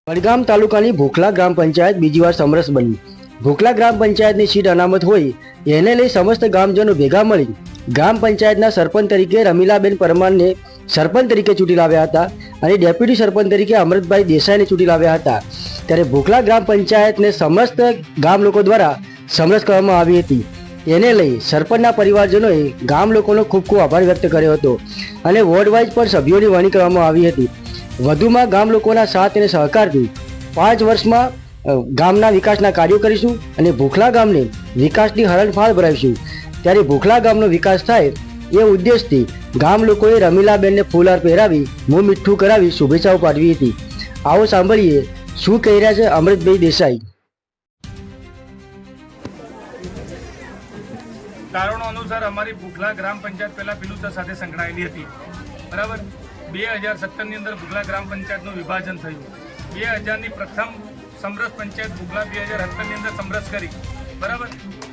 વડગામ તાલુકાની ભોખલા ગ્રામ પંચાયત બીજી વાર સમરસ બની। ભોખલા ગ્રામ પંચાયતની સીટ અનામત હોય એને લઈ સમસ્ત ગામજનો ભેગા મળી ગ્રામ પંચાયતના સરપંચ તરીકે રમીલાબેન પરમારને સરપંચ તરીકે ચૂંટી લાવ્યા હતા અને ડેપ્યુટી સરપંચ તરીકે અમૃતભાઈ દેસાઈને ચૂંટી લાવ્યા હતા। ત્યારે ભોખલા ગ્રામ પંચાયતને સમસ્ત ગામ લોકો દ્વારા સમરસ કરવામાં આવી હતી। એને લઈ સરપંચના પરિવારજનોએ ગામ લોકોનો ખૂબ ખૂબ આભાર વ્યક્ત કર્યો હતો અને વોર્ડ વાઇઝ પણ સભ્યોની વરણી કરવામાં આવી હતી। વધુમાં ગામ લોકોના સાથ અને સહકારથી 5 વર્ષમાં ગામના વિકાસના કાર્યો કરીશું અને ભોખલા ગામને વિકાસની હરણફાળ ભરાવીશું। ત્યારે ભોખલા ગામનો વિકાસ થાય એ ઉદ્દેશથી ગામ લોકોએ રમીલાબેનને ફૂલહાર પહેરાવી મોં મીઠું કરાવી શુભેચ્છાઓ પાઠવી હતી। આવો સાંભળીએ શું કહી રહ્યા છે અમૃતભાઈ દેસાઈ। કારણો અનુસાર અમારી ભોખલા ગ્રામ પંચાયત પહેલા પિલુચા સાથે સંકળાયેલી હતી, બરાબર। 2017ની અંદર ભોખલા ગ્રામ પંચાયતનું વિભાજન થયું। 2000ની પ્રથમ સમરસ પંચાયત ભોખલા 2017ની અંદર સમરસ કરી, બરાબર।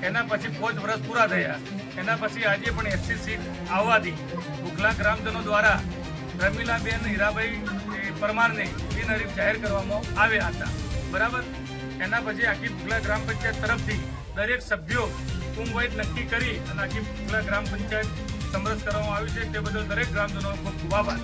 એના પછી 5 વર્ષ પૂરા થયા। એના પછી આજે પણ એસસી સીટ આવવાથી ભોખલા ગ્રામજનો દ્વારા રમીલાબેન હીરાભાઈ પરમારને બિનહરીફ જાહેર કરવામાં આવ્યા હતા, બરાબર। એના પછી આખી ભોખલા ગ્રામ પંચાયત તરફથી દરેક સભ્યો કુંભવાઇઝ નક્કી કરી અને આખી ભોખલા ગ્રામ પંચાયત સમરસ કરવામાં આવી છે। તે બદલ દરેક ગ્રામજનોનો ખૂબ ખૂબ આભાર।